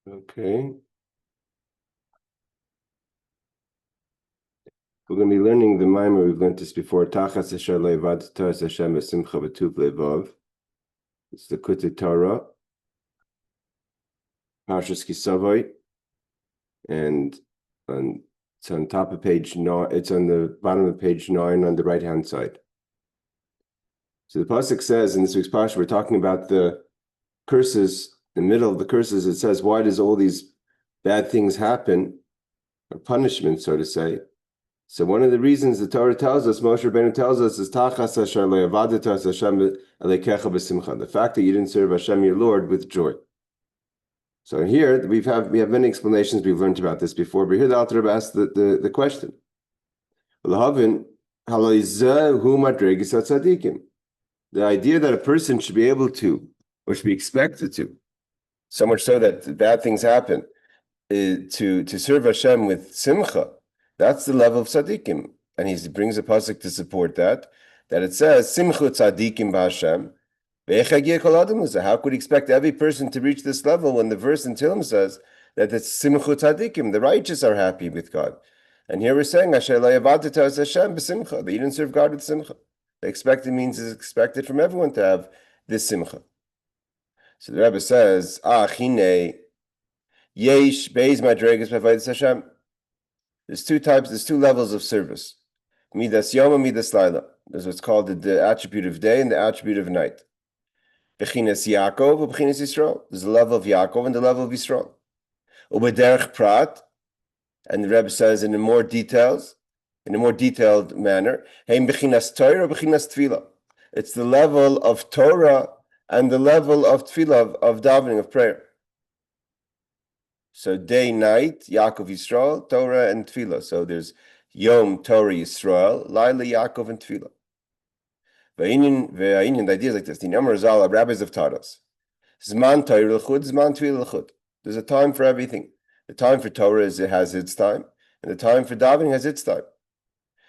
Okay. We're going to be learning the Maamar. We've learned this before. Tachas asher le'avad Toras Hashem b'simcha v'tuv levav. It's the Likkutei Torah, Parshas Kisavai, and it's on top of page 9. It's on the bottom of page 9 on the right-hand side. So the pasuk says in this week's parsha, we're talking about the curses. In the middle of the curses, it says, "Why does all these bad things happen, or punishment, so to say?" So one of the reasons the Torah tells us, Moshe Rabbeinu tells us, is Tachas asher le'avadat Hashem alekecha b'simcha. The fact that you didn't serve Hashem your Lord with joy. So here we have many explanations. We've learned about this before, but here the Alter Rebbe asks the question. The idea that a person should be able to, or should be expected to, so much so that bad things happen, to serve Hashem with simcha. That's the level of tzaddikim, and he brings a pasuk to support that it says simchu tzaddikim b'Hashem. How could he expect every person to reach this level when the verse in Tehillim says that it's simchu tzaddikim, the righteous are happy with God, and here we're saying asher la'yavadta Toras Hashem b'simcha, that you didn't serve God with simcha. The expected means is expected from everyone to have this simcha. So the Rebbe says, chine yesh beis madregas b'avodas Hashem. There's two levels of service. Midas Yom and Midas Laila. There's what's called the attribute of day and the attribute of night. Bechinas Yaakov and Bechinas Yisrael. There's the level of Yaakov and the level of Yisrael. Ubederech Prat, and the Rebbe says in a more detailed manner, Heim Bechinas Torah or Bechinas Tefillah. It's the level of Torah and the level of Tefillah, of davening, of prayer. So day, night, Yaakov, Yisrael, Torah, and Tefillah. So there's Yom, Torah, Yisrael, Laila, Yaakov, and Tefillah. The idea is like this. The Maamar Zal, rabbis have taught us. Zman Torah l'chud, Zman Tefillah l'chud. There's a time for everything. The time for Torah has its time, and the time for davening has its time.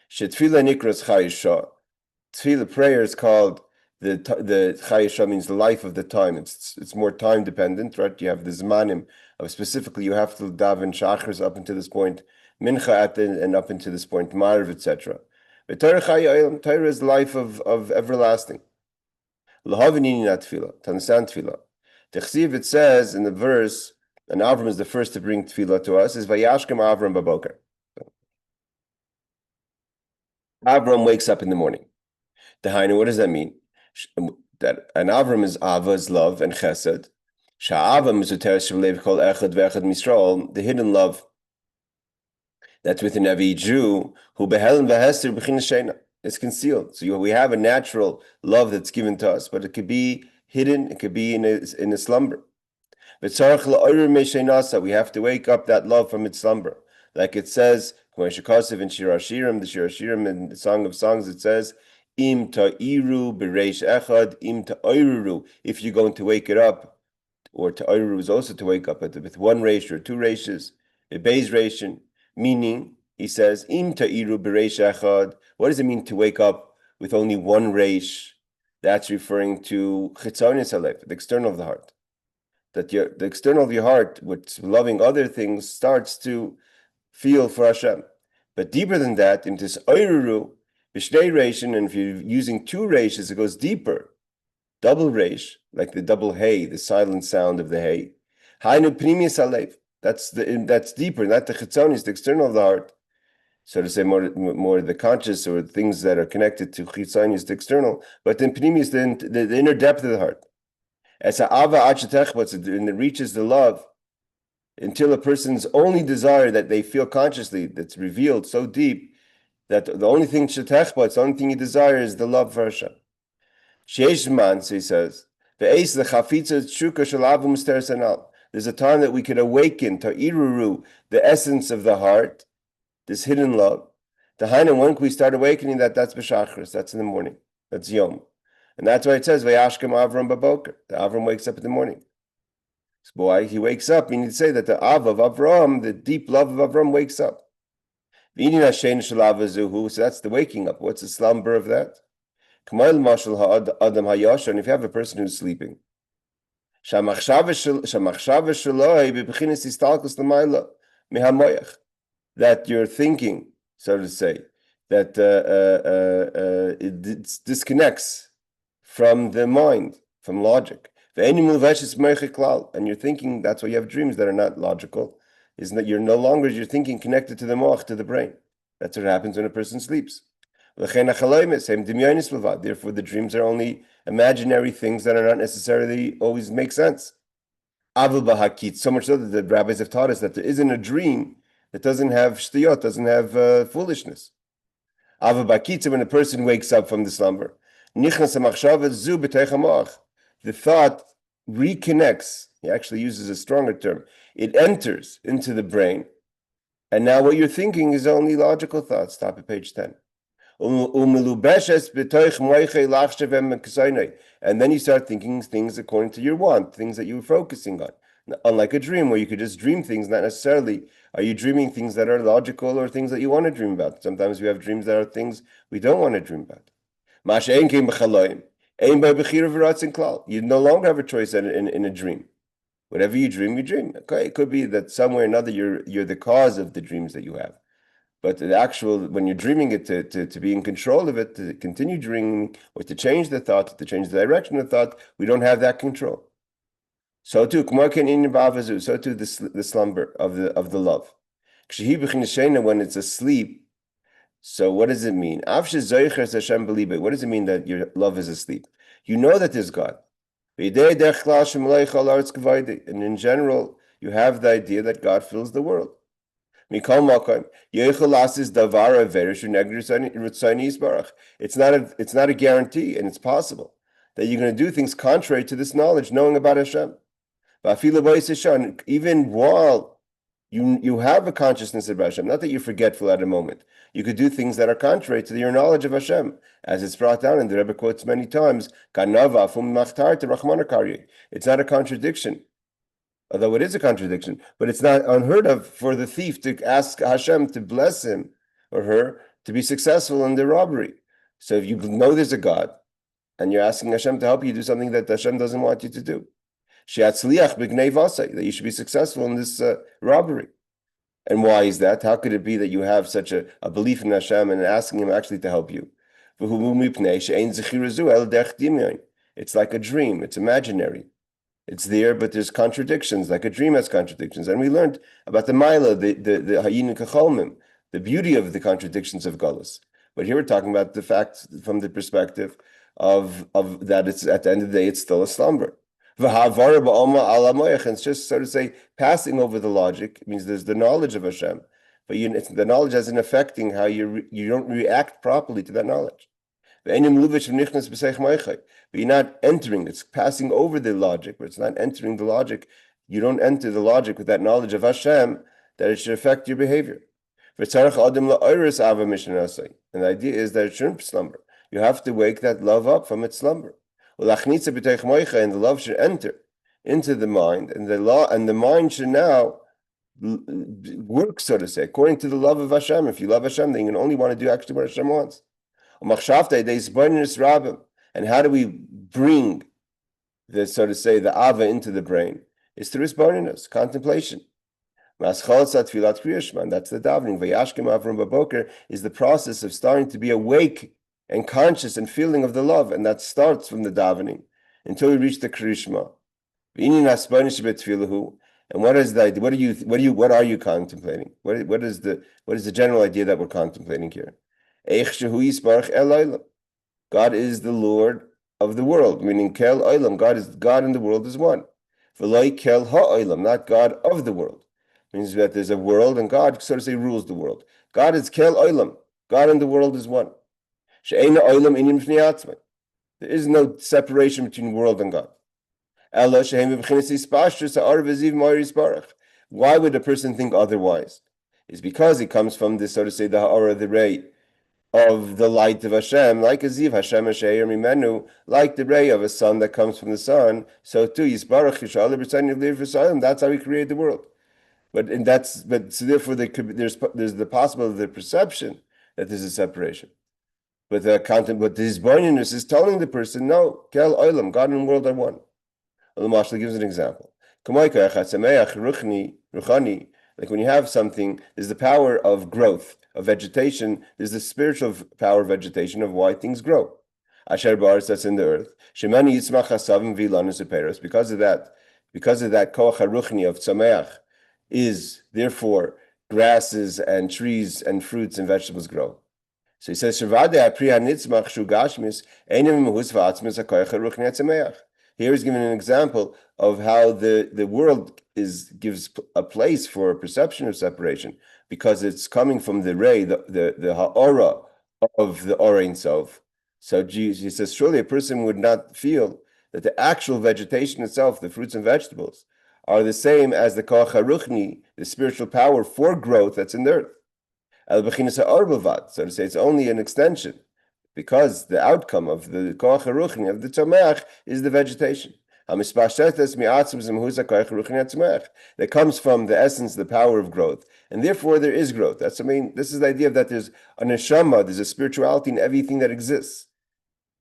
Tefillah nikras chayisha. Tefillah prayer is called the chayisha, means the life of the time. It's more time dependent, right? You have the zmanim of specifically you have to daven shachars up until this point, mincha and up until this point, marv, etc. But Torah is the life of everlasting. Lahavinini not tefillah, to understand tefillah. Techsiv, it says in the verse, and Avram is the first to bring tefillah to us, is Vayashkem Avram baboker. Avram wakes up in the morning. Dahainu, what does that mean? That an Avram is Ava, is love, and Chesed. Sha'avam is called Echad Ve'echad Misrael, the hidden love that's within every Jew who Behel and Vehester B'chinas Sheina. It's concealed. So we have a natural love that's given to us, but it could be hidden, it could be in a slumber. But we have to wake up that love from its slumber. Like it says, in Shir Hashirim, in the Song of Songs, it says, Im ta'iru b'reish echad, im ta'iru. If you're going to wake it up, or ta'iru is also to wake up with one reish or two reishes, a beis reishin, meaning, he says, im ta'iru b'reish echad. What does it mean to wake up with only one reish? That's referring to chitzonis halev, the external of the heart. That the external of your heart, what's loving other things, starts to feel for Hashem. But deeper than that, into this oiruru, b'shnei reishin, and if you're using two reishes, it goes deeper. Double reish, like the double hey, the silent sound of the hey. Hainu primis halev. That's deeper, not the chitzonis, the external of the heart. So to say, more the conscious or things that are connected to chitzonis, the external, but then primis, the inner depth of the heart. As a ava achetechbot, and it reaches the love until a person's only desire that they feel consciously, that's revealed so deep that the only thing shetechbot, the only thing he desires is the love for Hashem. Sheishman, so he says, there's a time that we could awaken ta'iruru, the essence of the heart, this hidden love. The Hainam, when we start awakening that's b'shachris, that's in the morning, that's Yom. And that's why it says, Vayashkem Avram baboker. The Avram wakes up in the morning. So why he wakes up, you need to say that the Av of Avram, the deep love of Avram, wakes up. So that's the waking up. What's the slumber of that? And if you have a person who's sleeping, That you're thinking, so to say, that it disconnects from the mind, from logic. And you're thinking, that's why you have dreams that are not logical, is that you're no longer, you're thinking connected to the moach, to the brain. That's what happens when a person sleeps. Therefore, the dreams are only imaginary things that are not necessarily always make sense. So much so that the rabbis have taught us that there isn't a dream that doesn't have shtiyot, doesn't have foolishness. When a person wakes up from the slumber, the thought reconnects. He actually uses a stronger term. It enters into the brain, and now what you're thinking is only logical thoughts. Stop at page 10. And then you start thinking things according to your want, things that you were focusing on. Unlike a dream where you could just dream things, not necessarily are you dreaming things that are logical or things that you want to dream about. Sometimes we have dreams that are things we don't want to dream about. You no longer have a choice in a dream. Whatever you dream, you dream. Okay, it could be that somewhere or another you're the cause of the dreams that you have. But the actual, when you're dreaming it, to be in control of it, to continue dreaming, or to change the thought, to change the direction of the thought, we don't have that control. So too, so too the slumber of the love. When it's asleep, so what does it mean? What does it mean that your love is asleep? You know that there's God. And in general, you have the idea that God fills the world. It's not a guarantee, and it's possible that you're going to do things contrary to this knowledge, knowing about Hashem. Even while you have a consciousness of Hashem, not that you're forgetful at a moment, you could do things that are contrary to your knowledge of Hashem, as it's brought down, and the Rebbe quotes many times. It's not a contradiction. Although it is a contradiction, but it's not unheard of for the thief to ask Hashem to bless him or her to be successful in the robbery. So if you know there's a God and you're asking Hashem to help you do something that Hashem doesn't want you to do, that you should be successful in this robbery. And why is that? How could it be that you have such a belief in Hashem and asking Him actually to help you? It's like a dream, it's imaginary. It's there, but there's contradictions, like a dream has contradictions. And we learned about the Maila, the Hayin Kacholmim, the beauty of the contradictions of Galus. But here we're talking about the fact from the perspective of that it's at the end of the day, it's still a slumber. And it's just, so to say, passing over the logic. It means there's the knowledge of Hashem, but the knowledge isn't affecting how you don't react properly to that knowledge. But you're not entering, it's passing over the logic, but it's not entering the logic. You don't enter the logic with that knowledge of Hashem that it should affect your behavior. And the idea is that it shouldn't slumber. You have to wake that love up from its slumber. And the love should enter into the mind, and the mind should now work, so to say, according to the love of Hashem. If you love Hashem, then you can only want to do actually what Hashem wants. And how do we bring the, so to say, the Ava into the brain? It's through Hisbonenus, contemplation. That's the davening. Vayashkem Avram Baboker is the process of starting to be awake and conscious and feeling of the love, and that starts from the davening until we reach the Krishma. And what is the idea? What are you contemplating? What is the general idea that we're contemplating here? God is the Lord of the world, meaning Kel Olam. God and the world is one. V'loi Kel Ha'olam, not God of the world. It means that there's a world and God, so to say, rules the world. God is Kel Olam. God and the world is one. She'eina Olam inim fnei atzmai. There is no separation between world and God. Ella shehem v'b'chinas ispashtus ha'ar v'ziv ma'ir yisbarach. Why would a person think otherwise? It's because it comes from this, so to say, the ha'ara, the ray of the light of Hashem, like a ziv Hashem Hashem Mimenu, like the ray of a sun that comes from the sun. So too, Yisbarach Yishal B'Tzayim. That's how He created the world. So therefore, there's the possibility of the perception that there's a separation. But the Hisbonenus is telling the person, no, Kel Olam, God and the world are one. He gives an example. Like when you have something, there's the power of growth, of vegetation. There's the spiritual power of vegetation of why things grow. Asher ba'aretz, that's in the earth. Shemani yitzmach hasavim v'ilanus uperos. Because of that koach haruchni of tzameach is therefore grasses and trees and fruits and vegetables grow. So he says, Shavadeh apri hanitzmach shu gashmis einem mahus v'atzmis hakoach haruchni atzameach. Here he's giving an example of how the world gives a place for a perception of separation because it's coming from the ray, the ha'ora of the Or Ein Sof. So he says, surely a person would not feel that the actual vegetation itself, the fruits and vegetables, are the same as the koach haruchni, the spiritual power for growth that's in the earth. So to say it's only an extension, because the outcome of the koach haruchni, of the tzameach, is the vegetation. That comes from the essence, the power of growth, and therefore there is growth. This is the idea that there's a neshama, there's a spirituality in everything that exists,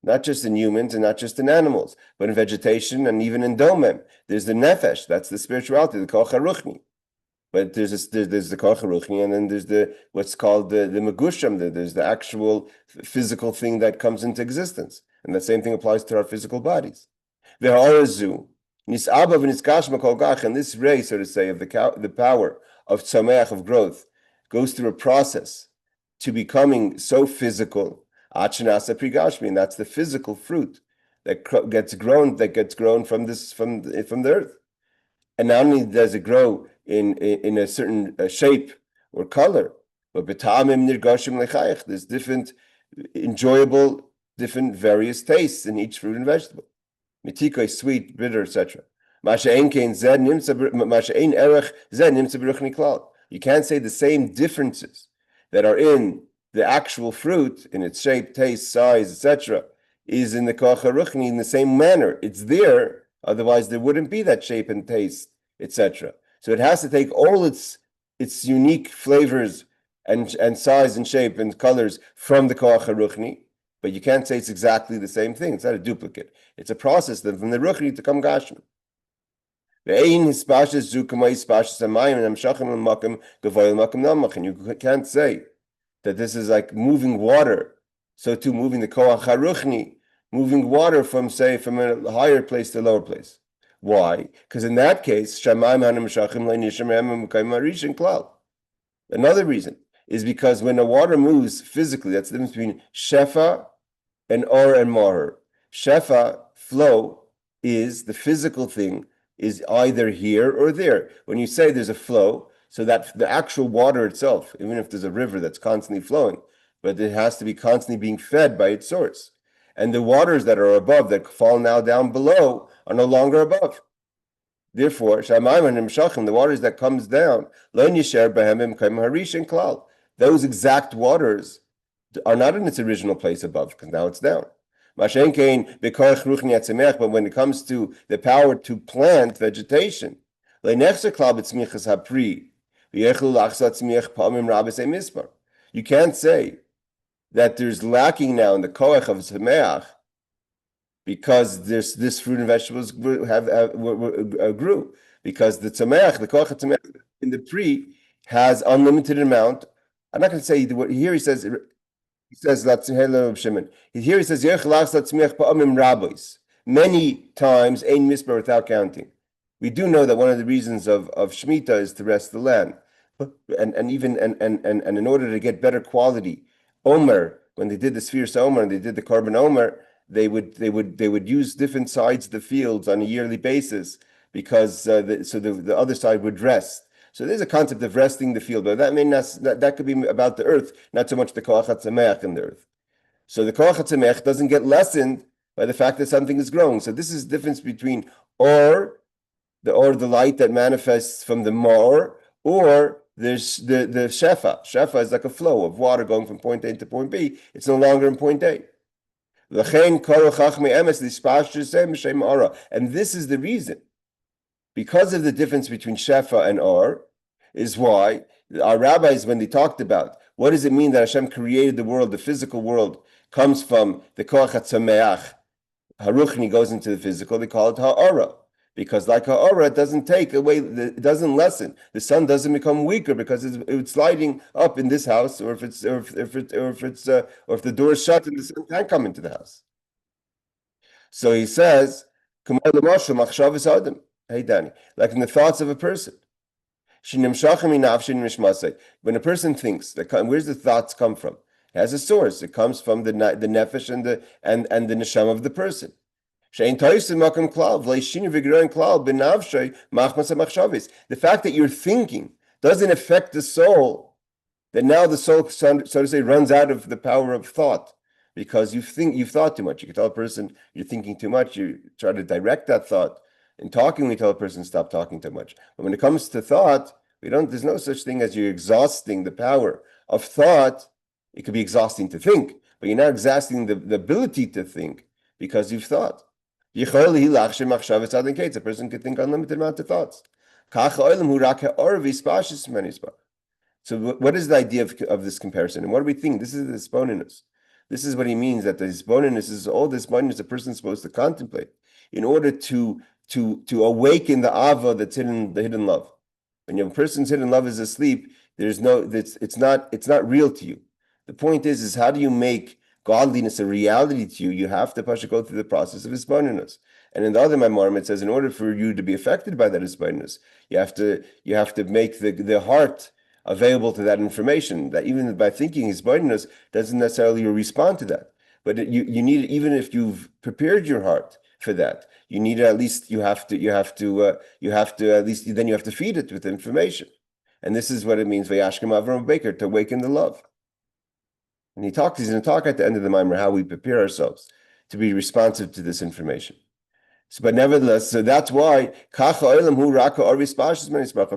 not just in humans and not just in animals, but in vegetation and even in domem. There's the nefesh, that's the spirituality, the koach haruchni. But there's the koach haruchni, and then there's what's called the megusham. There's the actual physical thing that comes into existence, and the same thing applies to our physical bodies. And this ray, so to say, of the power of tzameach, of growth, goes through a process to becoming so physical, and that's the physical fruit that gets grown from the earth. And not only does it grow in a certain shape or color, but there's different enjoyable, different various tastes in each fruit and vegetable. Mitikoi, sweet, bitter, etc. You can't say the same differences that are in the actual fruit, in its shape, taste, size, etc., is in the koach haruchni in the same manner. It's there, otherwise there wouldn't be that shape and taste, etc. So it has to take all its unique flavors and size and shape and colors from the koach haruchni, but you can't say it's exactly the same thing. It's not a duplicate. It's a process then from the ruchni to come gashmi. And you can't say that this is like moving water. So too, moving the koach haruchni, moving water from a higher place to a lower place. Why? Because in that case, another reason is because when the water moves physically, that's the difference between shefa and or and mahar. Shefa, flow, is the physical thing, is either here or there. When you say there's a flow, so that the actual water itself, even if there's a river that's constantly flowing, but it has to be constantly being fed by its source. And the waters that are above, that fall now down below, are no longer above. Therefore, the waters that comes down, those exact waters are not in its original place above, because now it's down. But when it comes to the power to plant vegetation, you can't say that there's lacking now in the koach of tzameach because this fruit and vegetables grew, because the tzameach, the koach of tzameach in the pri has unlimited amount. I'm not going to say here. He says here he says many times ein misbar without counting. We do know that one of the reasons of Shemitah is to rest the land, and in order to get better quality, Omer, when they did the Spheres Omer and they did the Korban Omer, they would use different sides of the fields on a yearly basis because the other side would rest. So there's a concept of resting the field, but that could be about the earth, not so much the koach hatzameach in the earth. So the koach hatzameach doesn't get lessened by the fact that something is growing. So this is the difference between the light that manifests from the mar, or there's the shefa. Shefa is like a flow of water going from point A to point B. It's no longer in point A. And this is the reason. Because of the difference between shefa and or, is why our rabbis, when they talked about what does it mean that Hashem created the world, the physical world, comes from the koach hatzameach, haruchni goes into the physical, they call it ha'ara. Because like ha'ara, it doesn't take away, it doesn't lessen. The sun doesn't become weaker because it's sliding up in this house, or if the door is shut and the sun can't come into the house. So he says, hey Danny, like in the thoughts of a person. When a person thinks, where's the thoughts come from? It has a source. It comes from the nefesh and the neshama of the person. The fact that you're thinking doesn't affect the soul, that now the soul, so to say, runs out of the power of thought because you've thought too much. You can tell a person you're thinking too much. You try to direct that thought. In talking, we tell a person stop talking too much. But when it comes to thought, there's no such thing as you're exhausting the power of thought. It could be exhausting to think, but you're not exhausting the ability to think because you've thought. A person could think unlimited amount of thoughts. So what is the idea of this comparison? And what do we think? This is the hisbonenus. This is what he means, that the hisbonenus is all this hisbonenus a person is supposed to contemplate in order to awaken the ava that's hidden, the hidden love. When a person's hidden love is asleep, it's not real to you. The point is how do you make godliness a reality to you? You have to go through the process of hisbonenus. And in the other Maamar, it says in order for you to be affected by that hisbonenus, you have to make the heart available to that information. That even by thinking hisbonenus doesn't necessarily respond to that, but you need, even if you've prepared your heart for that, you need at least you have to at least then you have to feed it with information. And this is what it means vayashkem Avram Baker, to awaken the love. And he's going to talk at the end of the Maamar how we prepare ourselves to be responsive to this information. So, but nevertheless, so that's why a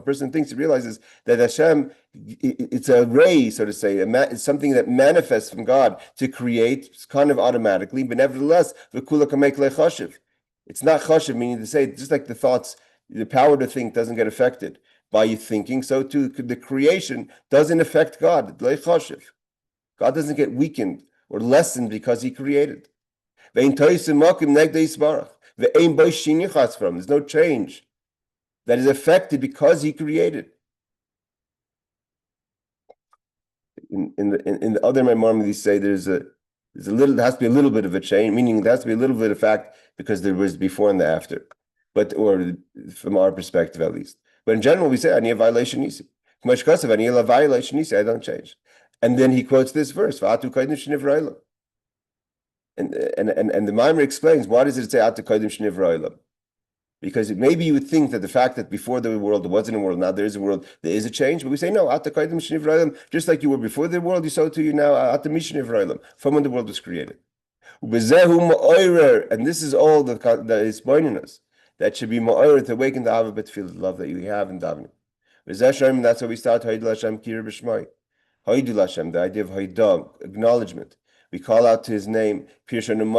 person thinks, realizes that Hashem, it's a ray, so to say, it's something that manifests from God to create, kind of automatically, but nevertheless, it's not chashiv, meaning to say, just like the thoughts, the power to think doesn't get affected by you thinking, so too the creation doesn't affect God. God doesn't get weakened or lessened because he created. There's no change that is affected because he created. In the other Maamar, they say there has to be a little bit of a change, meaning there has to be a little bit of fact because there was before and the after, or from our perspective at least. But in general, we say I need a violation nisi. I don't change. And then he quotes this verse, and the Maamar explains, why does it say Ata Kodim Shniv Ra'olam? Because maybe you would think that the fact that before the world there wasn't a world, now there is a world, there is a change. But we say no, Ata Kodim Shniv Ra'olam, just like you were before the world, you so to you now Ata Mishniv Ra'olam, from when the world was created. And this is all that is pointing us. That should be ma'orer, to awaken the Ava Betfilah, the love that you have in davening. And that's how we start Haidul Hashem Kir B'Shmai. Haidul Hashem, the idea of Haidah, acknowledgement. We call out to his name, and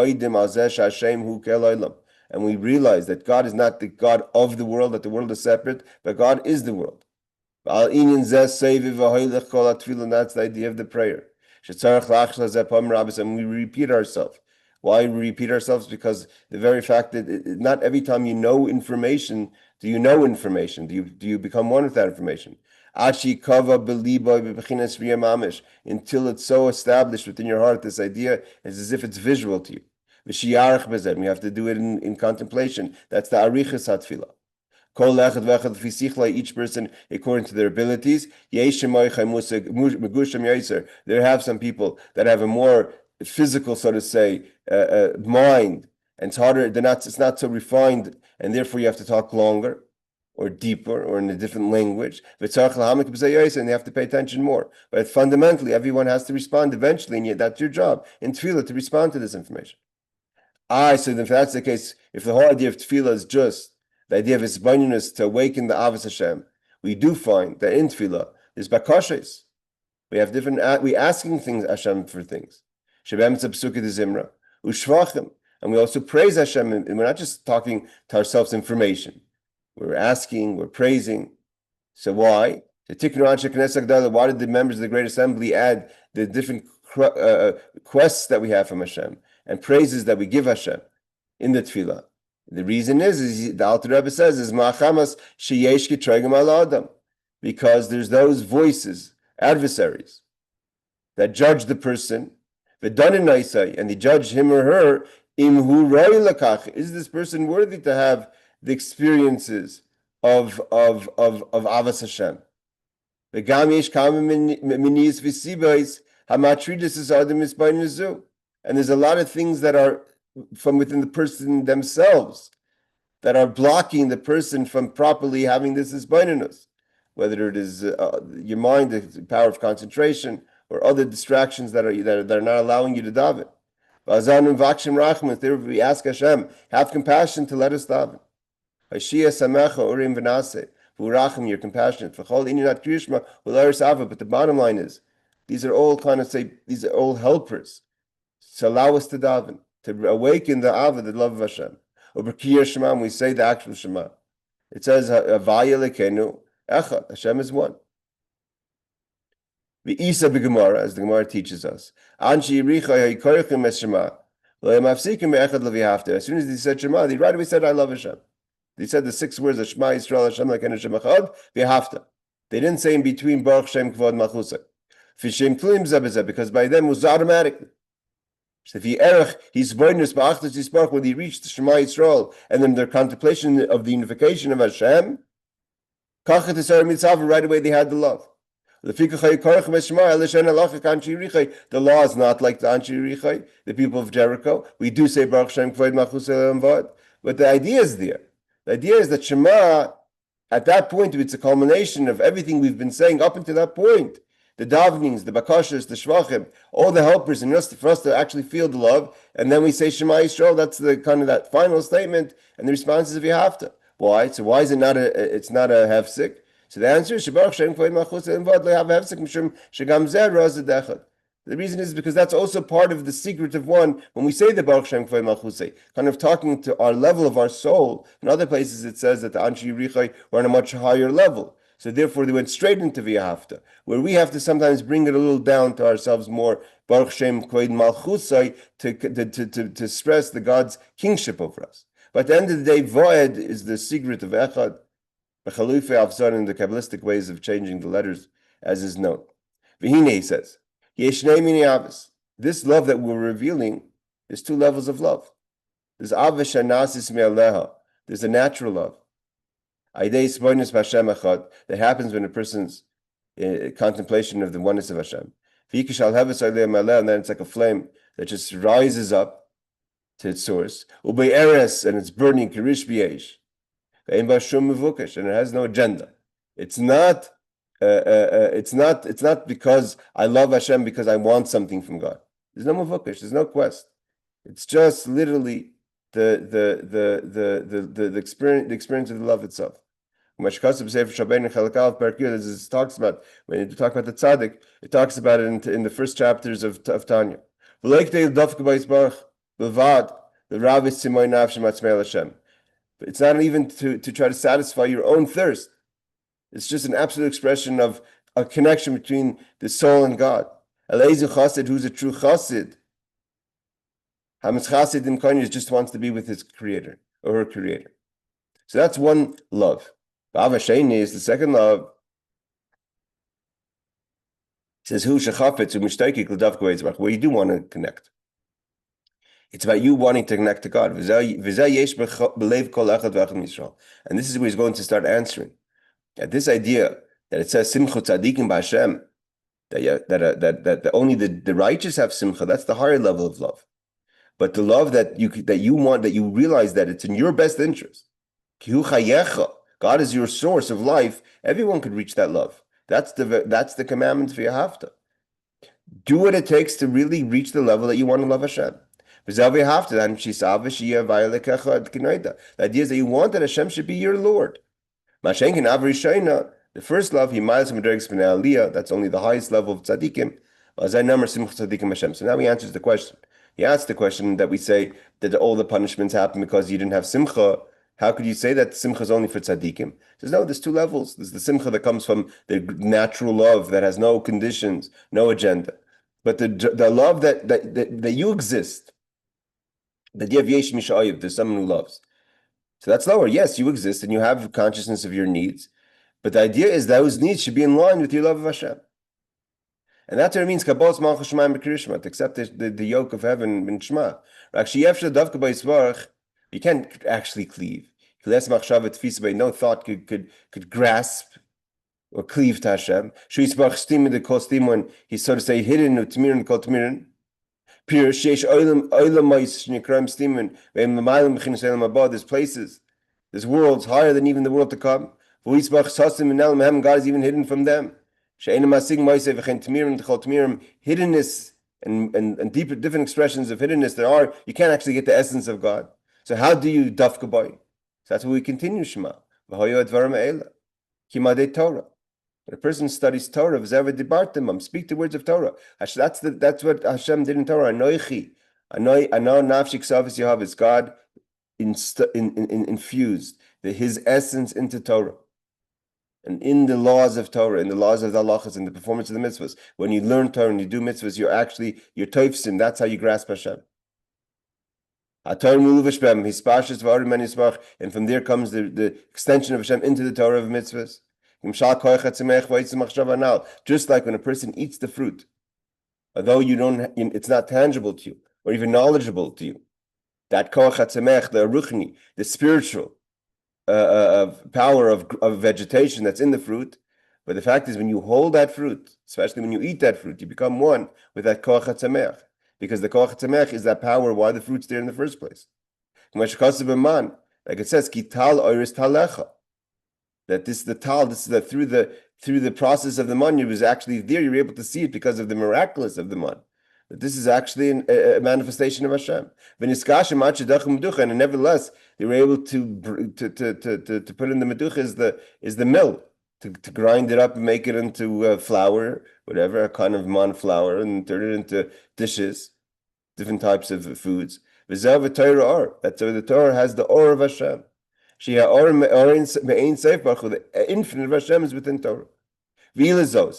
we realize that God is not the God of the world, that the world is separate, but God is the world. And that's the idea of the prayer. And we repeat ourselves. Why we repeat ourselves? Because the very fact that not every time you know information, do you know information? Do you become one with that information? Until it's so established within your heart, this idea is as if it's visual to you. We have to do it in contemplation. That's the arichas hatfilah. Each person according to their abilities. There have some people that have a more physical, so to say, mind, and it's harder. It's not so refined, and therefore you have to talk longer or deeper or in a different language. And they have to pay attention more. But fundamentally, everyone has to respond eventually, and yet that's your job in tefillah to respond to this information. So if that's the case, if the whole idea of tefillah is just the idea of hisbonenus to awaken the avos Hashem, we do find that in tefillah there's bakashes. We have we asking things Hashem for things. And we also praise Hashem, and we're not just talking to ourselves information. We're asking, we're praising. So why? Why did the members of the Great Assembly add the different quests that we have from Hashem and praises that we give Hashem in the tefillah? The reason is the Alter Rebbe says, is Ma'achamas sheyesh kitregim al adam, because there's those voices, adversaries, that judge the person, and they judge him or her, imhu roi lakach, is this person worthy to have the experiences of Avas Hashem? And there's a lot of things that are from within the person themselves that are blocking the person from properly having this isbaininus, whether it is your mind, the power of concentration, or other distractions that are not allowing you to daven. Therefore, we ask Hashem, have compassion to let us daven. You're compassionate. But the bottom line is, these are all these are all helpers to allow us to daven, to awaken the Ava, the love of Hashem. Over Kiyar Shema, we say the actual Shema. It says, Havaya Lekenu Echad, Hashem is one. The Isa b'Gemara, as the Gemara teaches us, Anshi Yiricha Hayikorichem Es Shema, Lo Yamafsikim Be'echad Levihavta. As soon as he said Shema, he right away said, I love Hashem. They said the 6 words of Shema Yisrael Hashem Lekenu Hashem Echad V'Havta. They didn't say in between Baruch Shem Kvod Malchusay. Fishim Tluim Zebezeh, because by them it was automatically. So if he's when he reached the Shema Yisrael, and then their contemplation of the unification of Hashem, right away they had the love. The law is not like the Anshi Yirichai, the people of Jericho. We do say Baruch Shem Kvod Malchusay V'Vad, but the idea is there. The idea is that Shema, at that point, it's a culmination of everything we've been saying up until that point. The davenings, the bakashas, the shvachim, all the helpers, and for us to actually feel the love, and then we say Shema Yisrael. That's the kind of that final statement, and the response is if you have to. Why? So why is it not it's not a hefsek? So the answer is Shabarach Shem Kvod Malchusay V'Vad Lo Have Hefsek Mishum Shegam Zeh Razed Echad. The reason is because that's also part of the secret of one. When we say the Baruch Shem Kvod Malchusay, kind of talking to our level of our soul. In other places, it says that the Anshi Yirichai were on a much higher level. So therefore, they went straight into V'Yahavta, where we have to sometimes bring it a little down to ourselves more. Baruch Shem Kvod Malchusay to stress the God's kingship over us. But at the end of the day, Voed is the secret of Echad, B'Chalufei Avzon, in the Kabbalistic ways of changing the letters, as is known. V'Hine, he says, this love that we're revealing, there's 2 levels of love. There's Ava Shanasis Me'aleha. There's a natural love. That happens when a person's contemplation of the oneness of Hashem. And then it's like a flame that just rises up to its source. And it's burning kirish b'yesh. And it has no agenda. It's not because I love Hashem because I want something from God. There's no mavukesh, there's no quest. It's just literally the experience of the love itself. It talks about, when you talk about the tzaddik, it talks about it in the first chapters of Tanya. But it's not even to try to satisfy your own thirst. It's just an absolute expression of a connection between the soul and God. Eliezer Chassid, who's a true Chassid, Hametz Chassid in Kanya just wants to be with his creator or her creator. So that's one love. Ava Sheni is the second love. It says, "Hu shechafetz u'mishtayki l'davka v'yitzrach," where you do want to connect. It's about you wanting to connect to God. And this is where he's going to start answering. At this idea that it says Simcha Tzadikim B'Hashem, that only the righteous have Simcha, that's the higher level of love. But the love that you want, that you realize that it's in your best interest. God is your source of life. Everyone could reach that love. That's the commandment for V'Yahavta. Do what it takes to really reach the level that you want to love Hashem. The idea is that you want that Hashem should be your Lord. The first love, that's only the highest level of tzaddikim. So now he answers the question. He asks the question that we say that all the punishments happen because you didn't have simcha. How could you say that simcha is only for tzaddikim? He says, no, there's 2 levels. There's the simcha that comes from the natural love that has no conditions, no agenda. But the love that you exist, that you have yesh mishayib, there's someone who loves. So that's lower. Yes, you exist and you have consciousness of your needs, but the idea is those needs should be in line with your love of Hashem. And that's what it means, Kabbalas Malchus Shemaim B'Krishma, to accept the yoke of heaven in Shema. You can't actually cleave. No thought could grasp or cleave to Hashem. When he's, so to say, hidden, there's places, there's worlds higher than even the world to come. God is even hidden from them. Hiddenness and deeper, different expressions of hiddenness there are. You can't actually get the essence of God. So how do you dafka boy? So that's why we continue Shema. Torah. When a person studies Torah, speak the words of Torah. That's what Hashem did in Torah. Anoichi, nafshik savas Yahav. God infused His essence into Torah. And in the laws of Torah, in the laws of the halachas, in the performance of the mitzvahs, when you learn Torah and you do mitzvahs, you're toifsim. That's how you grasp Hashem. And from there comes the extension of Hashem into the Torah of mitzvahs. Just like when a person eats the fruit, although it's not tangible to you or even knowledgeable to you, that koach hatzemech, the ruchni, the spiritual power of vegetation that's in the fruit. But the fact is, when you hold that fruit, especially when you eat that fruit, you become one with that koach hatzemech, because the koach hatzemech is that power why the fruit's there in the first place. Like it says, ki tal oiris talecha. That this through the process of the man, it was actually there. You're able to see it because of the miraculous of the man. That this is actually a manifestation of Hashem. And nevertheless, they were able to put in the meducha is the mill to grind it up and make it into flour, whatever, a kind of man flour, and turn it into dishes, different types of foods. That's why the Torah has the or of Hashem. The infinite of Hashem is within Torah. So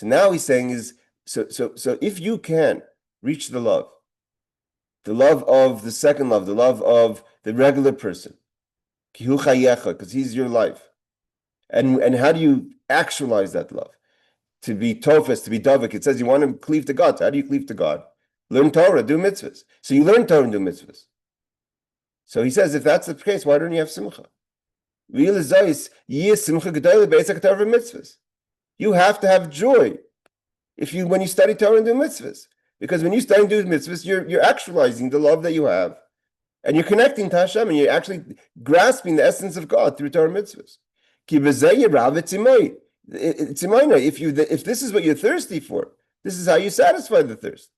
now he's saying so if you can reach the love of the second love, the love of the regular person, because he's your life, and how do you actualize that love? To be tofes, to be davik. It says you want to cleave to God. So how do you cleave to God? Learn Torah, do mitzvahs. So you learn Torah and do mitzvahs. So he says, if that's the case, why don't you have simcha? You have to have joy when you study Torah and do mitzvahs. Because when you study and do mitzvahs, you're actualizing the love that you have. And you're connecting to Hashem, and you're actually grasping the essence of God through Torah and mitzvahs. If this is what you're thirsty for, this is how you satisfy the thirst.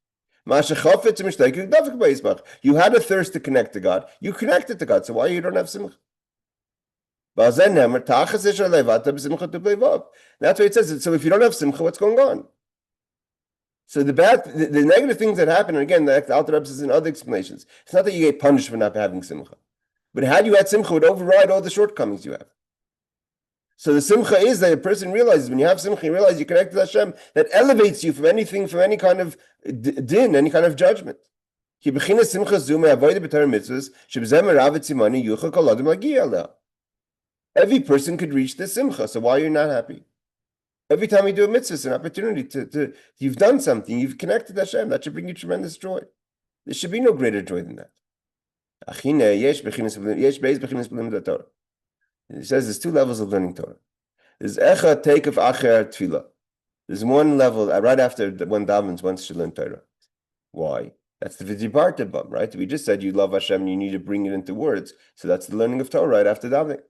You had a thirst to connect to God. You connected to God. So why you don't have simcha? That's why it says. So if you don't have simcha, what's going on? So the negative things that happen, and again, the Alter Rebbe says in other explanations, it's not that you get punished for not having simcha, but had you had simcha, it would override all the shortcomings you have. So the simcha is that a person realizes, when you have simcha, you realize you connect to Hashem, that elevates you from any kind of din, any kind of judgment. Every person could reach the simcha, so why are you not happy? Every time you do a mitzvah, it's an opportunity to you've done something, you've connected to Hashem, that should bring you tremendous joy. There should be no greater joy than that. It says there's two levels of learning Torah. There's echa take of acher tefillah. There's one level right after one davens wants to learn Torah. Why? That's the vidibarta bum, right? We just said you love Hashem and you need to bring it into words. So that's the learning of Torah right after davening.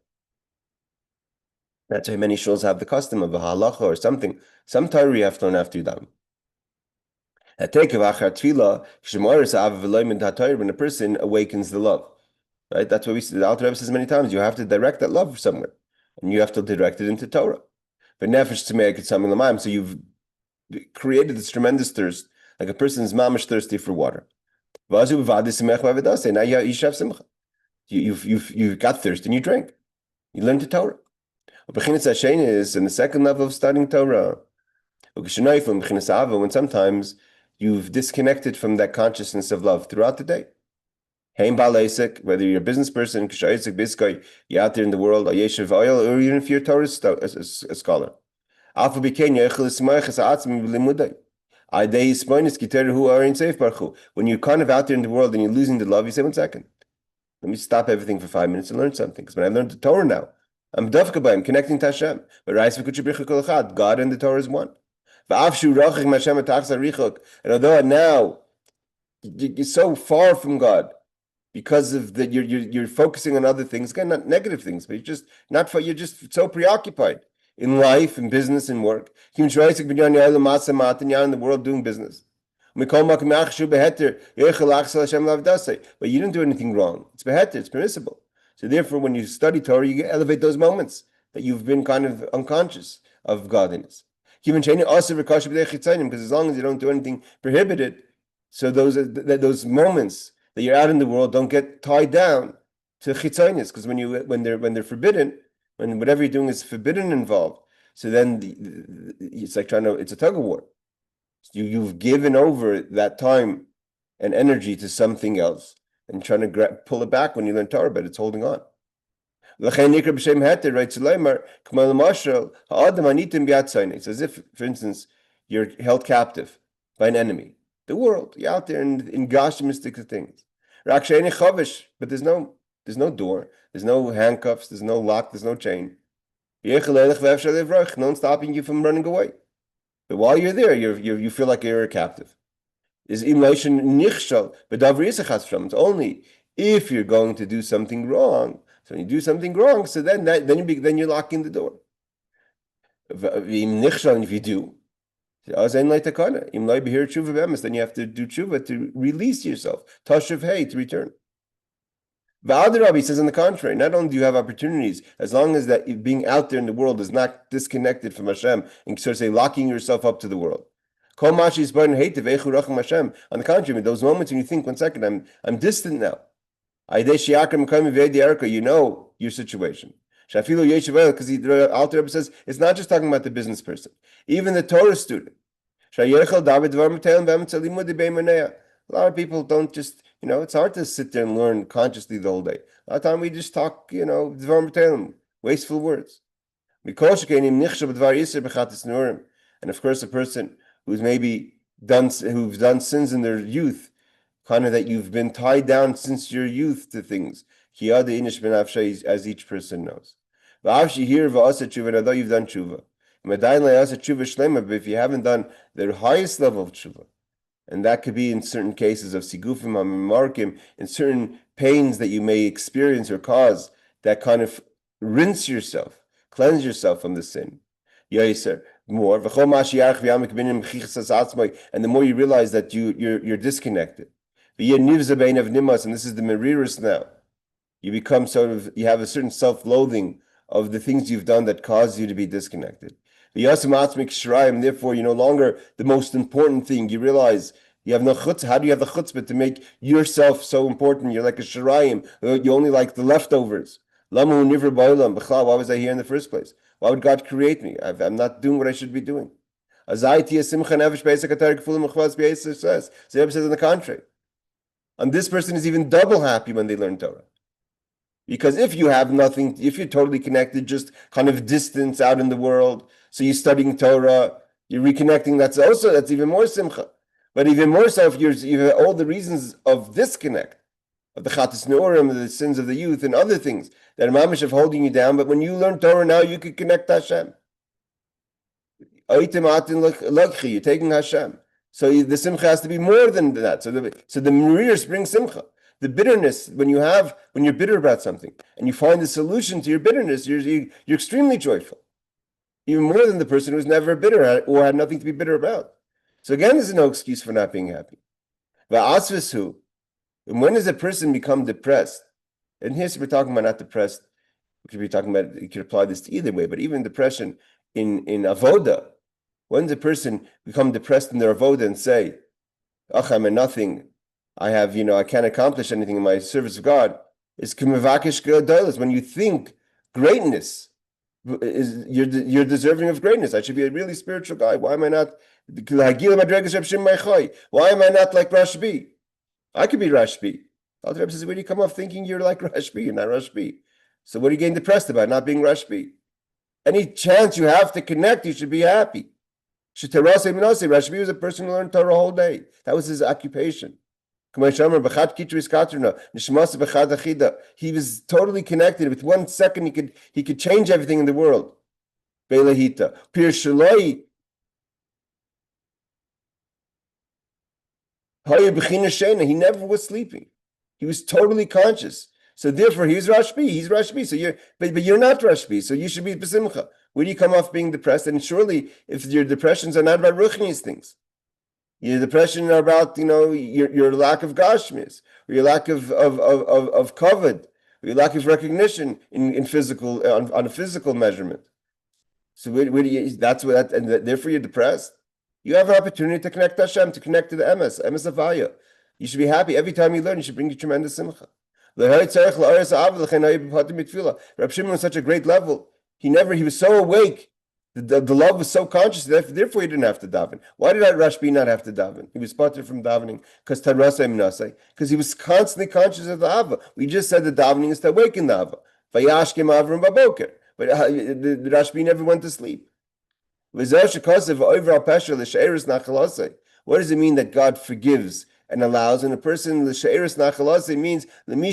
That's why many shuls have the custom of a halacha or something. Some Torah you have to learn after you daven. A take of acher tefillah, when a person awakens the love. Right? That's what we see. The Alter Rebbe says many times, you have to direct that love somewhere. And you have to direct it into Torah. But nefesh tzmeik, it's something l'mayim. So you've created this tremendous thirst, like a person is mamish thirsty for water. Now you should have simcha. You've got thirst and you drink. You learn the Torah. Is in the second level of studying Torah. When sometimes you've disconnected from that consciousness of love throughout the day. Whether you're a business person, you're out there in the world, or even if you're a Torah scholar. When you're kind of out there in the world and you're losing the love, you say, 1 second, let me stop everything for 5 minutes and learn something. Because when I've learned the Torah now, I'm connecting to Hashem. But God and the Torah is one. And although now you're so far from God because of that, you're focusing on other things, again, not negative things, but you're just so preoccupied in life, in business, and work. You're in the world doing business. But you didn't do anything wrong. It's beheter, it's permissible. So therefore, when you study Torah, you elevate those moments that you've been kind of unconscious of godliness. Because as long as you don't do anything prohibited, so those moments that you're out in the world don't get tied down to chitzonis. Because when they're forbidden, when whatever you're doing is forbidden involved, so then it's like it's a tug of war. You've given over that time and energy to something else and trying to pull it back when you learn Torah, but it's holding on. It's as if, for instance, you're held captive by an enemy. The world, you're out there in gashmistic things. But there's no door, there's no handcuffs, there's no lock, there's no chain. No one's stopping you from running away. But while you're there, you feel like you're a captive. It's only if you're going to do something wrong. So when you do something wrong, so then you're locking the door. And if you do, then you have to do tshuva to release yourself. Tashuv hey, to return. Rabbi says on the contrary, not only do you have opportunities, as long as that being out there in the world is not disconnected from Hashem and sort of say locking yourself up to the world. On the contrary, those moments when you think, 1 second, I'm distant now. You know your situation. Because the Alter Rebbe says it's not just talking about the business person, even the Torah student. A lot of people don't just, it's hard to sit there and learn consciously the whole day. A lot of time we just talk, wasteful words. And of course, a person who's maybe done sins in their youth, kind of that you've been tied down since your youth to things, as each person knows. Although you've done tshuva, but if you haven't done the highest level of tshuva, and that could be in certain cases of sigufim, markim, in certain pains that you may experience or cause that kind of cleanse yourself from the sin. More. And the more you realize that you're disconnected. And this is the meriris now. You become you have a certain self-loathing of the things you've done that cause you to be disconnected. Therefore, you're no longer the most important thing. You realize you have no chutzpah. How do you have the chutzpah to make yourself so important? You're like a shirayim. You only like the leftovers. Why was I here in the first place? Why would God create me? I'm not doing what I should be doing. The Rebbe says on the contrary. And this person is even double happy when they learn Torah. Because if you have nothing, if you're totally connected, just kind of distance out in the world, so you're studying Torah, you're reconnecting, that's even more simcha. But even more so if you have all the reasons of disconnect, of the chatas neurim, the sins of the youth, and other things that are mamish of holding you down. But when you learn Torah now, you can connect to Hashem. You're taking Hashem. So the simcha has to be more than that. So the meriris brings simcha. The bitterness, when you're bitter about something, and you find the solution to your bitterness, you're extremely joyful. Even more than the person who's never bitter or had nothing to be bitter about. So again, there's no excuse for not being happy. And when does a person become depressed? And here we're talking about not depressed. We could be talking about, you could apply this to either way, but even depression in avoda. When does a person become depressed in their avoda and say, I'm a nothing, I can't accomplish anything in my service of God? It's k'mevakesh gedolos. When you think greatness is you're deserving of greatness. I should be a really spiritual guy. Why am I not? Why am I not like Rashbi? I could be Rashbi. Alter Rebbe says, where do you come off thinking you're like Rashbi? You're not Rashbi. So what are you getting depressed about, not being Rashbi? Any chance you have to connect, you should be happy. Rashbi was a person who learned Torah all day. That was his occupation. He was totally connected. With 1 second, he could change everything in the world. He never was sleeping. He was totally conscious. So therefore, he's Rashbi. He's Rashbi. So but you're not Rashbi. So you should be besimcha. Where do you come off being depressed? And surely, if your depressions are not about ruchnius things, your depression are about your lack of gashmis, or your lack of kavod, or your lack of recognition in physical on a physical measurement. So where do you? And therefore you're depressed. You have an opportunity to connect to Hashem, to connect to the emes avaya. You should be happy every time you learn. You should bring you tremendous simcha. Reb Shimon was such a great level. He was so awake. The love was so conscious. Therefore, he didn't have to daven. Why did Rashbi not have to daven? He was spotted from davening because he was constantly conscious of the Ava. We just said the davening is to awaken the Ava. But the Rashbi never went to sleep. What does it mean that God forgives and allows? And a person, means when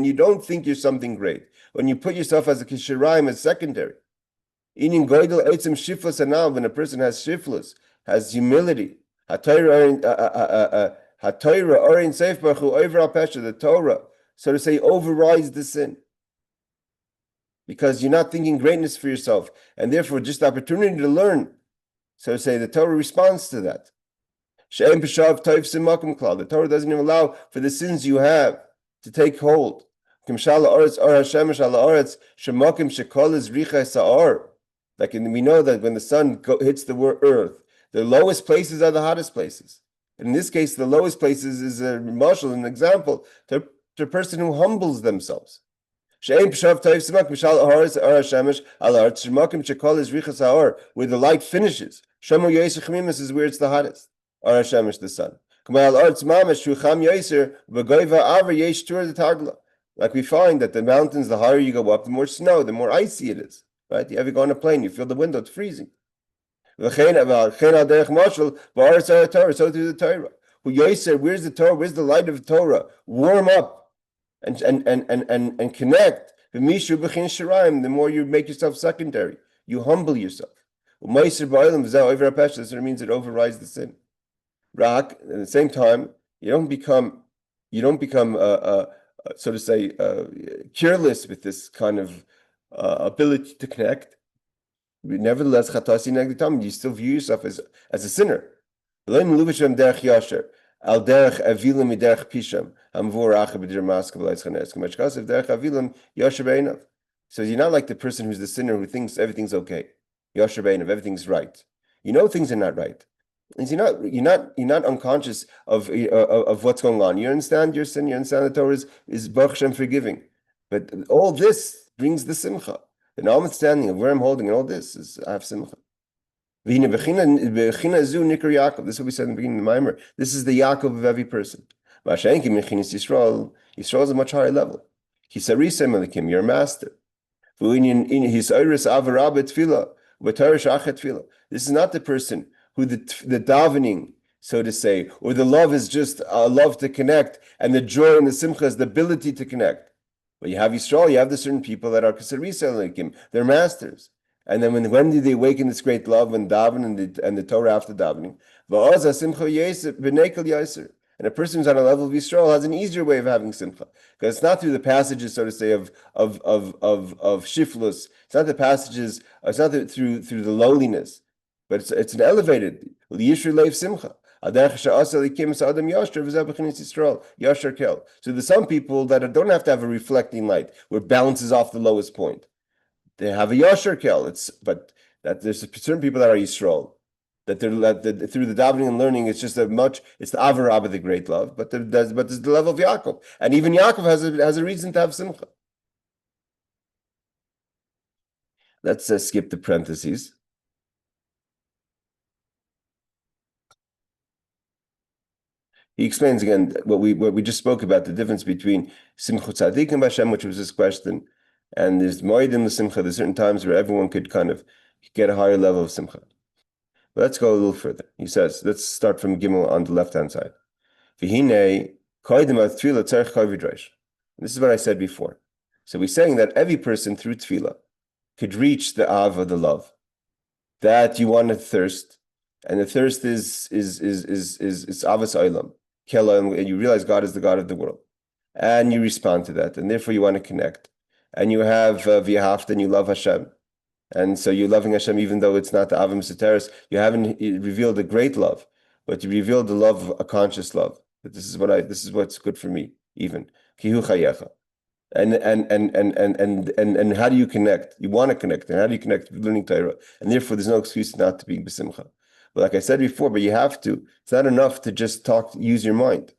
you don't think you're something great, when you put yourself as a kishiraim, as secondary. When a person has shiflus, has humility, the Torah, so to say, overrides the sin. Because you're not thinking greatness for yourself, and therefore just the opportunity to learn. So to say, the Torah responds to that. The Torah doesn't even allow for the sins you have to take hold. Like we know that when the sun hits the earth, the lowest places are the hottest places. And in this case, the lowest places is a marshal, an example to a person who humbles themselves. Where the light finishes. Is where it's the hottest. The sun. Like we find that the mountains, the higher you go up, the more snow, the more icy it is. Right? You ever go on a plane, you feel the window, it's freezing. So through the Torah. Where's the Torah? Where's the light of the Torah? Warm up and connect. The more you make yourself secondary, you humble yourself. This means it overrides the sin. At the same time, you don't become so to say, careless with this kind of ability to connect. Nevertheless, you still view yourself as a sinner. So you're not like the person who's the sinner who thinks everything's okay. Everything's right. You know things are not right. And you're not unconscious of what's going on. You understand your sin. You understand the Torah is Baruch Hashem forgiving. But all this brings the simcha. The notwithstanding of where I'm holding and all this is I have simcha. This is what we said in the beginning of the Maamar. This is the Yaakov of every person. Yisrael is a much higher level. You're a master. This is not the person who the davening, so to say, or the love is just a love to connect, and the joy and the simcha is the ability to connect. But you have Yisrael, you have the certain people that are kasarisa elikim, they're masters. And then when do they awaken this great love? When daven and the Torah after davening. And a person who's on a level of Yisrael has an easier way of having simcha, because it's not through the passages, so to say, of shiflus. It's not the passages. It's not through the lowliness, but it's an elevated simcha. So there's some people that don't have to have a reflecting light where it balances off the lowest point. They have a yasher kel. But there's certain people that are Yisrael. That through the davening and learning, it's the avarab of the great love, but there's the level of Yaakov, and even Yaakov has a reason to have simcha. Let's skip the parentheses. He explains again what we just spoke about, the difference between Simchut Tzadikim Hashem, which was this question, and there's Moedim Simcha. There's certain times where everyone could kind of get a higher level of Simcha. But let's go a little further. He says, let's start from Gimel on the left-hand side. This is what I said before. So we're saying that every person through tefillah could reach the ava, the love, that you want to thirst, and the thirst is avas olam, kela, and you realize God is the God of the world, and you respond to that, and therefore you want to connect, and you have v'yahavta, and you love Hashem, and so you're loving Hashem even though it's not the avim seteris. You haven't revealed a great love, but you revealed the love, a conscious love. That this is what's good for me, even kihu chayecha. And how do you connect? You want to connect, and how do you connect with learning Torah? And therefore, there's no excuse not to be b'simcha. But like I said before, but you have to. It's not enough to just use your mind.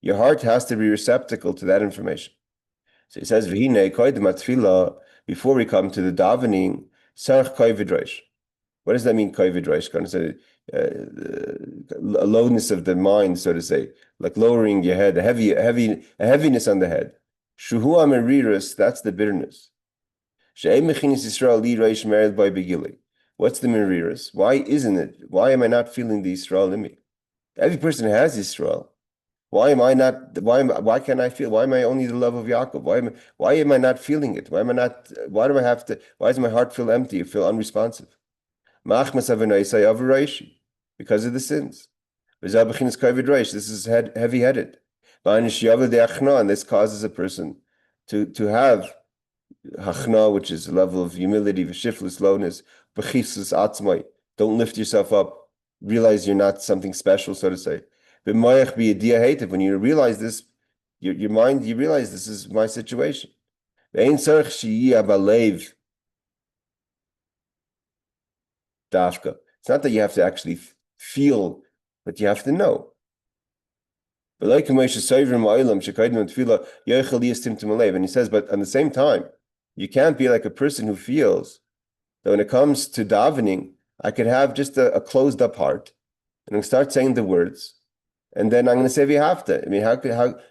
Your heart has to be receptacle to that information. So he says, "V'hinei koydem atfila." Before we come to the davening, sarach koy v'drosh. What does that mean, koy v'drosh? Kind of say a lowness of the mind, so to say, like lowering your head, a heaviness on the head. Shuhu amerirus, that's the bitterness. She'em mechinis Yisrael li reish mered by begili. What's the merirus? Why isn't it? Why am I not feeling the Yisrael in me? Every person has Yisrael. Why am I not? Why can't I feel? Why am I only the love of Yaakov? Why am I not feeling it? Why am I not? Why do I have to? Why does my heart feel empty? Feel unresponsive? Because of the sins. This is heavy-headed. And this causes a person to have hachna, which is a level of humility, v'shiflus lowness, b'chisus atzmai. Don't lift yourself up. Realize you're not something special, so to say. When you realize this, your mind, you realize this is my situation. Dafka. It's not that you have to actually feel, but you have to know. And he says, but at the same time, you can't be like a person who feels that when it comes to davening, I could have just a closed up heart, and I'm start saying the words, and then I'm going to say v'yahavta. I mean, how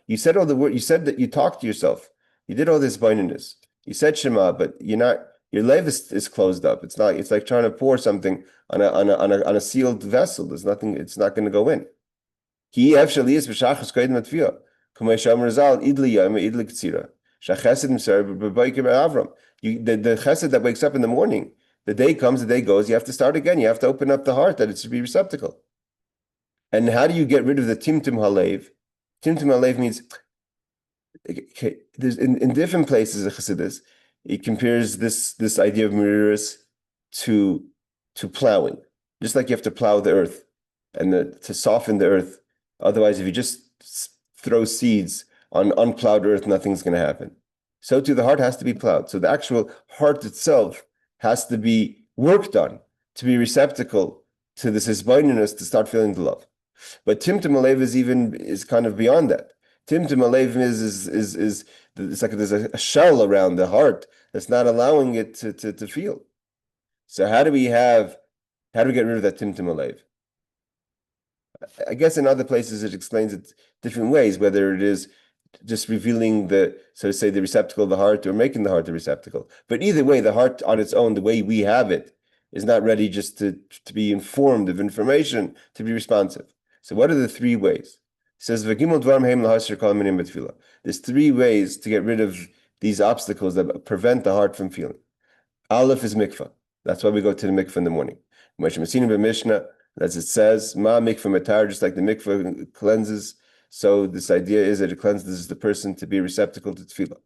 you said all the words? You said that you talked to yourself. You did all this bindiness. You said Shema, but you're not. Your lev is closed up. It's not. It's like trying to pour something on a sealed vessel. There's nothing. It's not going to go in. The chesed that wakes up in the morning, the day comes, the day goes. You have to start again. You have to open up the heart that it should be receptacle. And how do you get rid of the timtum halev? Timtum halev means, okay, there's in different places of Chassidus, it compares this idea of meriris to plowing. Just like you have to plow the earth and to soften the earth. Otherwise, if you just throw seeds on unplowed earth, nothing's going to happen. So too, the heart has to be plowed. So the actual heart itself has to be worked on to be receptacle to this hisbaininess, to start feeling the love. But Timtum Alev is kind of beyond that. Timtum Alev is it's like there's a shell around the heart that's not allowing it to feel. So how do we get rid of that Timtum Alev? I guess in other places it explains it different ways, whether it is just revealing the receptacle of the heart or making the heart the receptacle. But either way, the heart on its own, the way we have it, is not ready just to be informed of information, to be responsive. So what are the three ways? It says, there's three ways to get rid of these obstacles that prevent the heart from feeling. Aleph is mikvah. That's why we go to the mikvah in the morning. As it says, ma mikvah matar, just like the mikvah cleanses. So this idea is that it cleanses the person to be a receptacle to tefillah.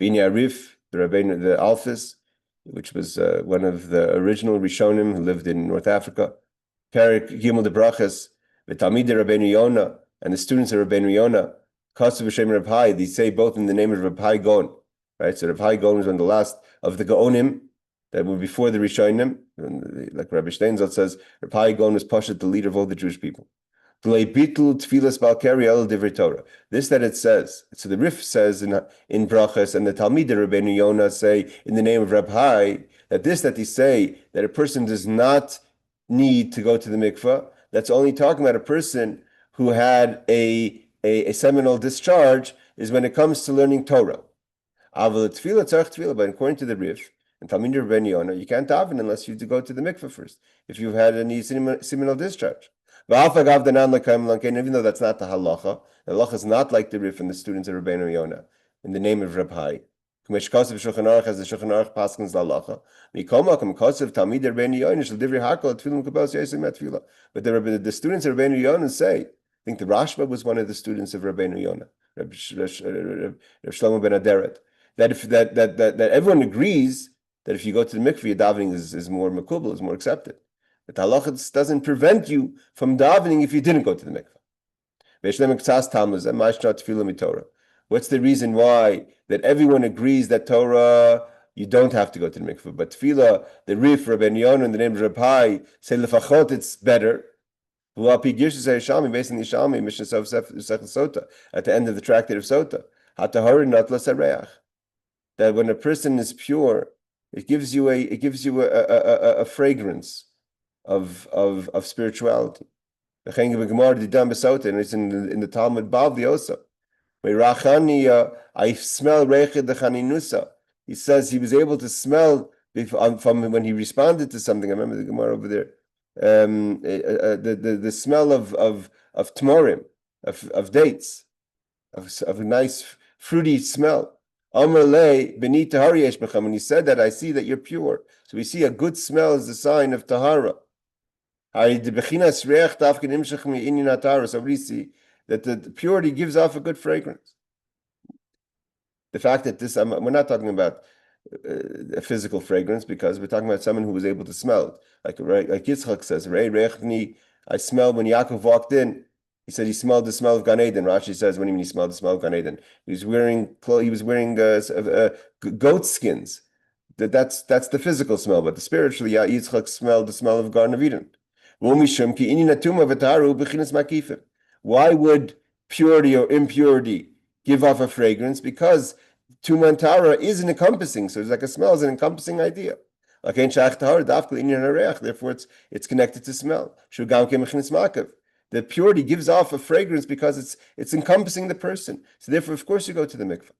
V'ini Arif, the Rebbe, the Alphys, which was one of the original Rishonim who lived in North Africa. Perik Gimel de Brachas, v'Talmidei Rabbeinu Yonah, and the students of Rabbeinu Yonah, Kasu v'Shem Reb Hai, they say both in the name of Reb Hai Gaon. Right? So Reb Hai Gaon was one of the last of the Gaonim that were before the Rishonim. Like Rabbi Steinzalt says, Reb Hai Gaon was Pashat, the leader of all the Jewish people. This that it says, so the Rif says in Brachas, and the Talmidei Rabbeinu Yonah say in the name of Reb Hai, that they say that a person does not need to go to the mikvah. That's only talking about a person who had a seminal discharge is when it comes to learning Torah. But according to the Rif, and Talmid Rebbeinu Yonah, you can't daven unless you go to the mikveh first, if you've had any seminal discharge. Even though that's not the halacha is not like the Rif and the students of Rebbeinu Yonah, in the name of Reb Hai. As the Shulchan Aruch paskins halacha. But the students of Rebbeinu Yonah say, I think the Rashba was one of the students of Rebbeinu Yonah, Reb Shlomo ben Aderet, that everyone agrees that if you go to the mikveh, your davening is more makubal, is more accepted. But the halacha doesn't prevent you from davening if you didn't go to the mikveh. What's the reason why that everyone agrees that Torah, you don't have to go to the mikveh? But tefillah, the Rif, Rebbeinu Yonah, and the name of Reb Hai say lefachot it's better. Based on the Yishalmi, Mishnah Sota, at the end of the tractate of Sota, that when a person is pure, it gives you a fragrance of spirituality. And it's in the Talmud Bavli also. I smell Reichid the Chaninusa. He says he was able to smell from when he responded to something. I remember the Gemara over there. The smell of tmorim, of dates, of a nice fruity smell. When he said that, I see that you're pure. So we see a good smell is the sign of tahara. So we see that the purity gives off a good fragrance. The fact that we're not talking about a physical fragrance, because we're talking about someone who was able to smell it. Like Yitzchak says, I smelled when Yaakov walked in. He said he smelled the smell of Gan Eden. Rashi says, when he smelled the smell of Gan Eden, he was wearing goat skins. That's the physical smell, but the spiritually, Yitzchak smelled the smell of Garden of Eden. Why would purity or impurity give off a fragrance? Because Tuma and Tara is an encompassing, so it's like a smell is an encompassing idea. Therefore, it's connected to smell. The purity gives off a fragrance because it's encompassing the person. So therefore, of course, you go to the mikveh.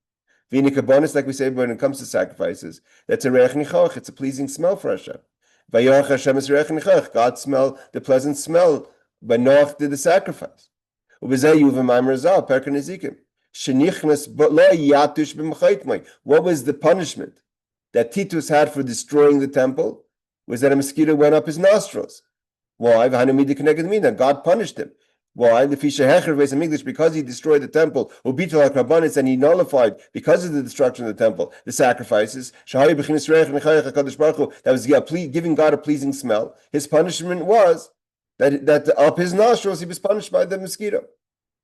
V'nikabonis, like we say when it comes to sacrifices, that's a reich nichoch. It's a pleasing smell for Hashem. Vayarach Hashem is reich nichoch. God smelled the pleasant smell when Noach did the sacrifice. Ubezeh yuva Maamar zal perkan nezikim. What was the punishment that Titus had for destroying the temple? Was that a mosquito went up his nostrils. Why? God punished him. Why? Because he destroyed the temple, and he nullified, because of the destruction of the temple, the sacrifices. That was giving God a pleasing smell. His punishment was that up his nostrils he was punished by the mosquito.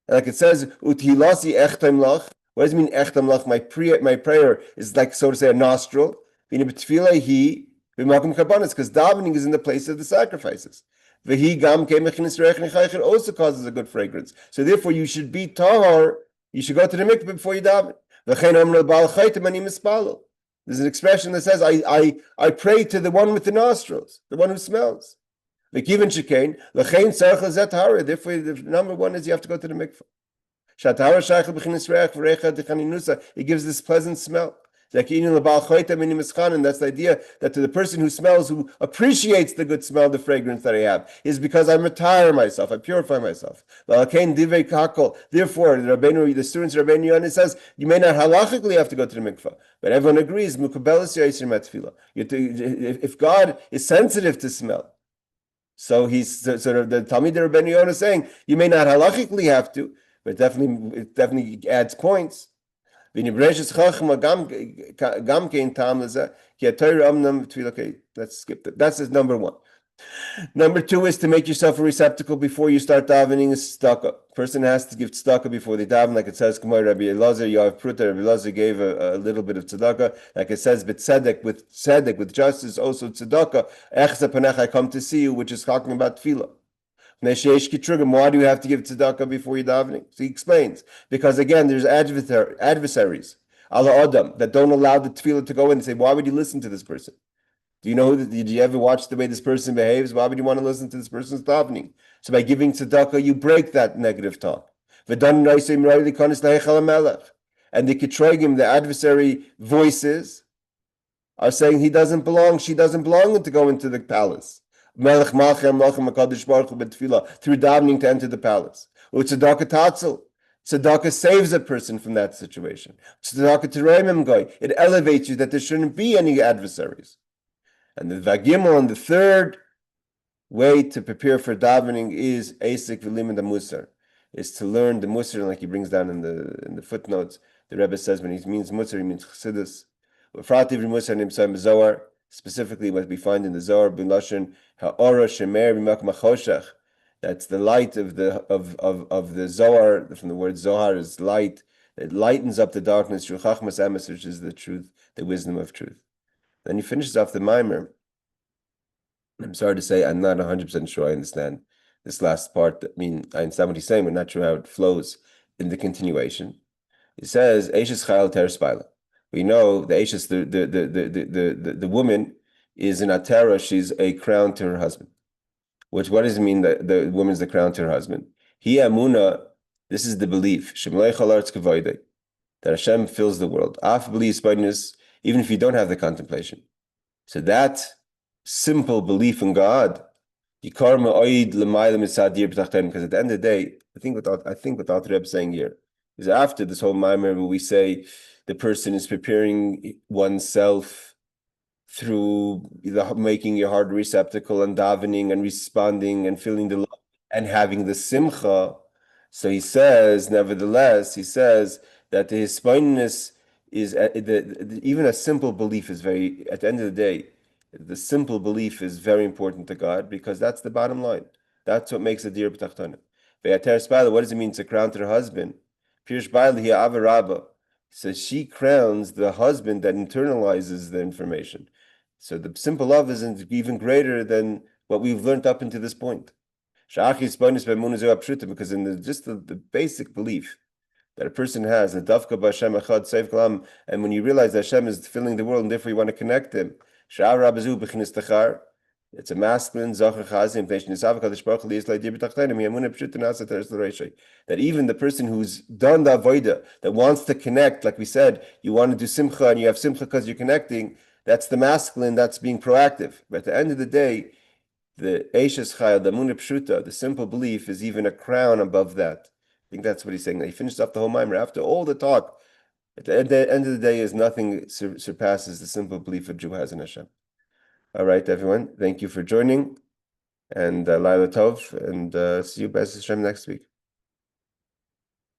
Like it says, Uthilasi echtem lach. What does it mean echtem lach? My prayer is like, so to say, a nostril. Because davening is in the place of the sacrifices. It also causes a good fragrance. So therefore, you should be tahar. You should go to the mikveh before you daven. There's an expression that says, I pray to the one with the nostrils, the one who smells. Therefore, the number one is you have to go to the mikveh. It gives this pleasant smell. And that's the idea that to the person who smells, who appreciates the good smell, the fragrance that I have, is because I retire myself, I purify myself. Therefore, the students of Rebbeinu Yonah says, you may not halachically have to go to the mikveh, but everyone agrees, if God is sensitive to smell, so he's sort of the Talmid Rebbeinu Yonah is saying, you may not halachically have to, but it definitely adds points. Okay, let's skip that. That's number one. Number two is to make yourself a receptacle before you start davening is tzedakah. Person has to give tzedakah before they daven, like it says, Rabbi Elazar, Yoav Pruta, Rabbi Elazar gave a little bit of tzedakah, like it says, but tzedek with justice, also tzedakah, echza panech, I come to see you, which is talking about tefillah. Why do you have to give tzedakah before you're davening? So he explains, because again, there's adversaries, Allah Adam, that don't allow the tefillah to go in and say, why would you listen to this person? Do you know, did you ever watch the way this person behaves? Why would you want to listen to this person's davening? So by giving tzedakah, you break that negative talk. And the Ketroigim, the adversary voices, are saying he doesn't belong, she doesn't belong to go into the palace. Through davening to enter the palace. Tzedakah saves a person from that situation. It elevates you that there shouldn't be any adversaries. And the Vagimel, and the third way to prepare for davening is Asik V'limud HaMusar, is to learn the Musar, like he brings down in the footnotes. The Rebbe says when he means Musar, he means Chassidus. Specifically what we find in the Zohar, B'lashon Ha'ora Shemer B'mak Machoshech. That's the light of the Zohar, from the word Zohar is light. It lightens up the darkness, which is the truth, the wisdom of truth. Then he finishes off the Maamar. I'm sorry to say, I'm not 100% sure I understand this last part. I mean, I understand what he's saying, but not sure how it flows in the continuation. He says, Eishes Chayil Ter Spaila. We know the Eishes, the woman is an Atera, she's a crown to her husband. What does it mean that the woman is the crown to her husband? Hi Amuna, this is the belief, that Hashem fills the world. Even if you don't have the contemplation. So that simple belief in God, because at the end of the day, I think what the Rebbe is saying here is after this whole Maamar where we say the person is preparing oneself through making your heart receptacle and davening and responding and feeling the love and having the simcha. So he says, nevertheless, that the hispainness is even a simple belief is very, at the end of the day, the simple belief is very important to God because that's the bottom line. That's what makes a dir b'tachtana. What does it mean to crown to her husband? So she crowns the husband that internalizes the information. So the simple love isn't even greater than what we've learned up until this point. Because in the basic belief that a person has, and when you realize that Hashem is filling the world and therefore you want to connect him, it's a masculine that even the person who's done the avodah, that wants to connect, like we said, you want to do simcha and you have simcha because you're connecting, that's the masculine, that's being proactive. But at the end of the day, the Eishes Chayil, the Emunah Pshuta, the simple belief is even a crown above that. I think that's what he's saying. He finished off the whole Maamar. After all the talk, at the end of the day, is nothing surpasses the simple belief a Jew has in Hashem. All right, everyone. Thank you for joining. And Laila Tov. And see you, B'ez Hashem, next week.